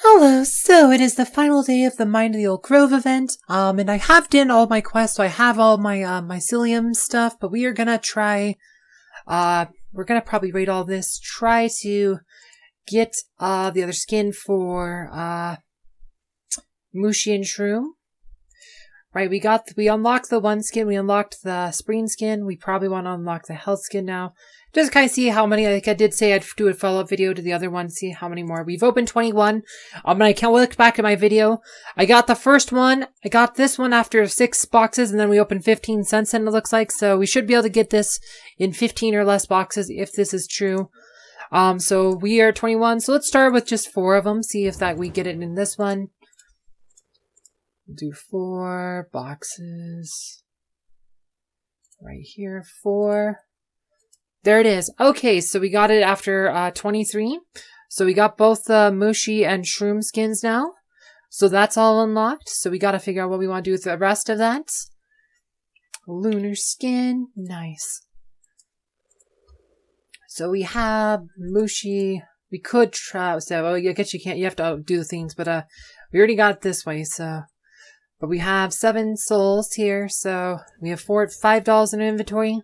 Hello, so it is the final day of the Mind of the Old Grove event, and I have done all my quests, so I have all my, mycelium stuff, but we are gonna try, we're gonna probably raid all this, try to get, the other skin for, Mushy and Shroom. Right, we unlocked the one skin, we unlocked the spring skin, we probably want to unlock the health skin now. Just kind of see how many, like I did say I'd do a follow-up video to the other one, see how many more. We've opened 21. I can't look back at my video. I got the first one, I got this one after 6 boxes, and then we opened 15 cents in, it looks like. So we should be able to get this in 15 or less boxes if this is true. So we are 21, so let's start with just 4 of them, see if that we get it in this one. Do 4 boxes. Right here, 4. There it is. Okay, so we got it after 23. So we got both the Mushy and Shroom skins now. So that's all unlocked. So we got to figure out what we want to do with the rest of that. Lunar skin. Nice. So we have Mushy. We could try. So, well, I guess you can't. You have to do the things, but we already got it this way. So. But we have 7 souls here, so we have $5 in inventory.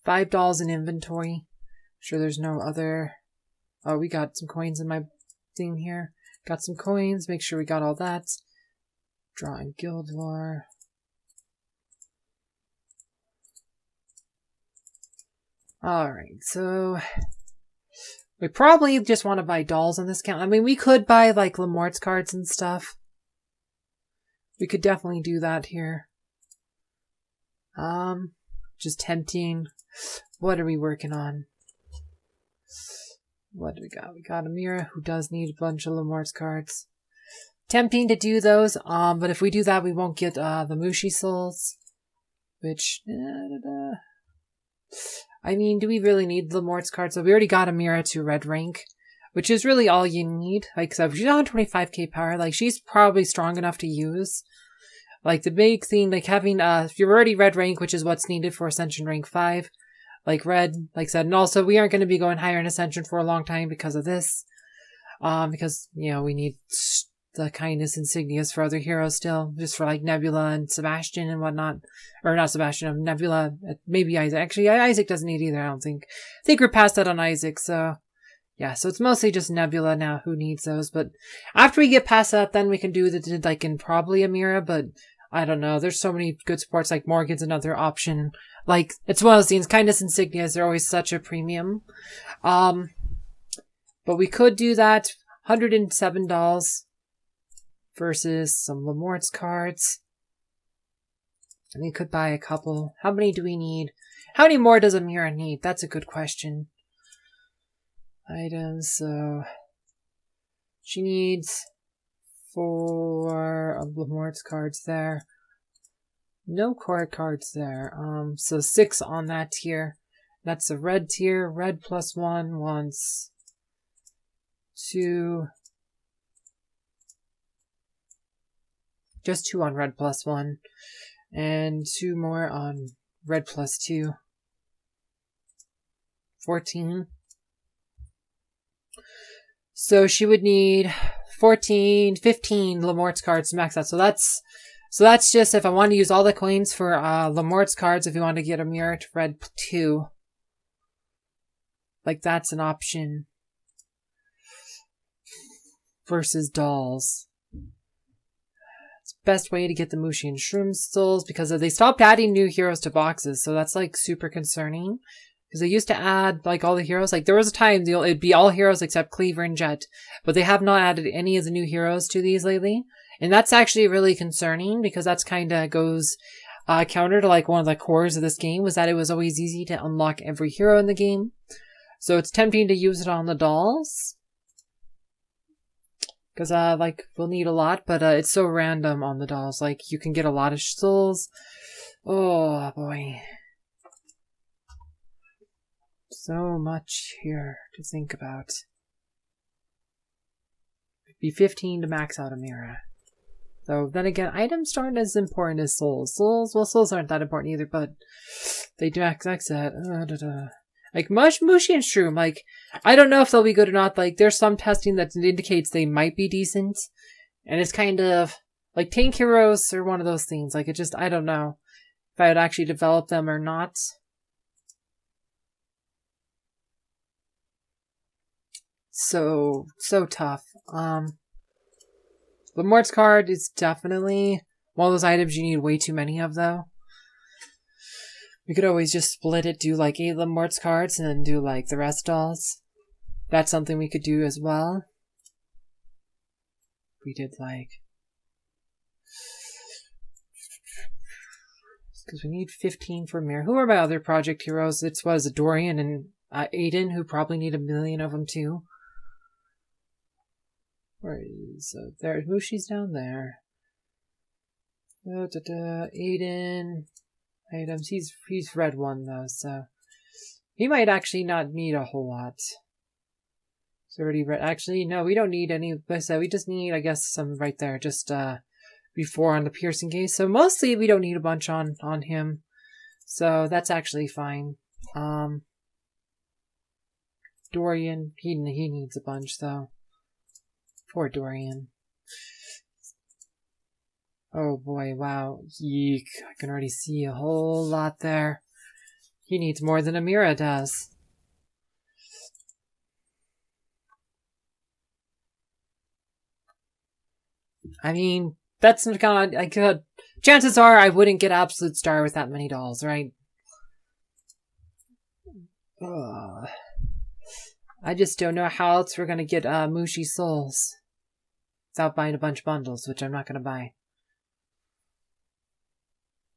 $5 in inventory. Sure there's no other... Oh, we got some coins in my thing here. Got some coins, make sure we got all that. Drawing guild lore. Alright, so... We probably just want to buy dolls on this account. I mean, we could buy, like, Lamort's cards and stuff. We could definitely do that here. Just tempting. What are we working on? What do we got? We got Amira, who does need a bunch of Lamort's cards. Tempting to do those, but if we do that, we won't get, the Mushy souls. Which... I mean, do we really need Lamort's cards? So we already got Amira to red rank, which is really all you need. Like, so she's on 25k power. Like, she's probably strong enough to use. Like, the big thing, like having, if you're already red rank, which is what's needed for Ascension rank 5, like red, like I said, and also we aren't going to be going higher in Ascension for a long time because of this. Because, you know, we need the kindness insignias for other heroes still, just for like Nebula and Sebastian and whatnot. Or not Sebastian, Nebula, maybe Isaac. Actually, Isaac doesn't need either, I don't think. I think we're past that on Isaac, so... Yeah, so it's mostly just Nebula now who needs those, but after we get past that, then we can do the, like, in probably Amira, but I don't know. There's so many good supports, like Morgan's another option. Like, it's one of those things, kindness insignias, they're always such a premium. But we could do that. $107 versus some Lamort's cards. And we could buy a couple. How many do we need? How many more does Amira need? That's a good question. Items, so... She needs 4 of Lamort's cards there. No core cards there. So 6 on that tier. That's a red tier. Red +1 wants 2... Just 2 on red +1. And 2 more on red +2. 14. So she would need 15 Lamort's cards to max that. So that's just if I want to use all the coins for Lamort's cards, if you want to get a mirror to red 2. Like, that's an option. Versus dolls. Best way to get the Mushy and Shroom souls because they stopped adding new heroes to boxes, so that's like super concerning because they used to add like all the heroes. Like, there was a time it'd be all heroes except Cleaver and Jet, but they have not added any of the new heroes to these lately, and that's actually really concerning because that's kind of goes counter to like one of the cores of this game was that it was always easy to unlock every hero in the game, so it's tempting to use it on the dolls. Because, like, we'll need a lot, but it's so random on the dolls. Like, you can get a lot of souls. Oh, boy. So much here to think about. It'd be 15 to max out Amira. So, then again, items aren't as important as souls. Souls aren't that important either, but they do max that. Like, Mushy and Shroom, like, I don't know if they'll be good or not. Like, there's some testing that indicates they might be decent. And it's kind of, like, Tank Heroes are one of those things. Like, it just, I don't know if I would actually develop them or not. So tough. Lemort's card is definitely one of those items you need way too many of, though. We could always just split it, do like 8 Lemort's cards, and then do like the rest dolls. That's something we could do as well. We did like... Because we need 15 for Mir. Who are my other project heroes? It was Dorian and Aiden, who probably need 1 million of them too. Where is... there, Mushy's down there. Aiden... items. He's red 1 though, so he might actually not need a whole lot. It's already red. Actually, no, we don't need any. So we just need, I guess, some right there, just before on the piercing case. So mostly we don't need a bunch on him, so that's actually fine. Dorian, he needs a bunch though. Poor Dorian. Oh boy, wow. Yeek. I can already see a whole lot there. He needs more than Amira does. I mean, that's kind of, I could, chances are I wouldn't get Absolute Star with that many dolls, right? I just don't know how else we're gonna get Mushy Souls without buying a bunch of bundles, which I'm not gonna buy.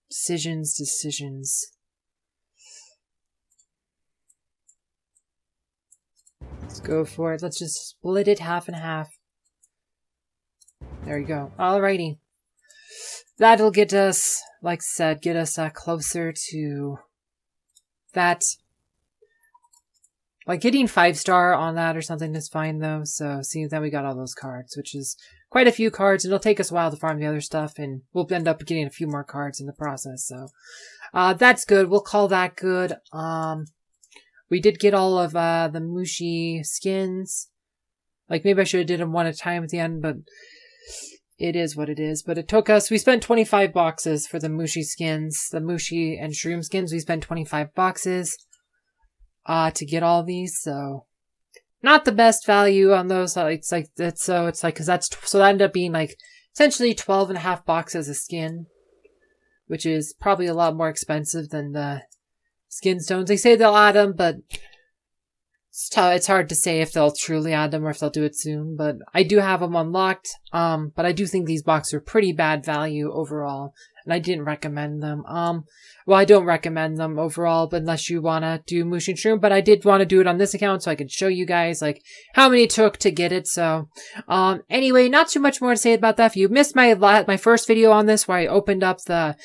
Decisions. Let's go for it. Let's just split it half and half. There you go. Alrighty. That'll get us, like I said, get us closer to that. Like, getting 5-star on that or something is fine, though. So, see, then we got all those cards, which is quite a few cards. And it'll take us a while to farm the other stuff, and we'll end up getting a few more cards in the process. So, that's good. We'll call that good. We did get all of the Mushy skins. Like, maybe I should have did them one at a time at the end, but it is what it is. But it took us, we spent 25 boxes for the Mushy skins. The Mushy and Shroom skins, we spent 25 boxes. To get all these, so not the best value on those. It's like because that ended up being like essentially 12.5 boxes of skin, which is probably a lot more expensive than the skin stones. They say they'll add them, but it's hard to say if they'll truly add them or if they'll do it soon. But I do have them unlocked. But I do think these boxes are pretty bad value overall, and I didn't recommend them. Well, I don't recommend them overall, but unless you want to do Mushy and Shroom. But I did want to do it on this account so I could show you guys, like, how many it took to get it. So, anyway, not too much more to say about that. If you missed my first video on this where I opened up the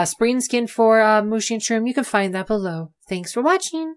spring skin for Mushy and Shroom, you can find that below. Thanks for watching.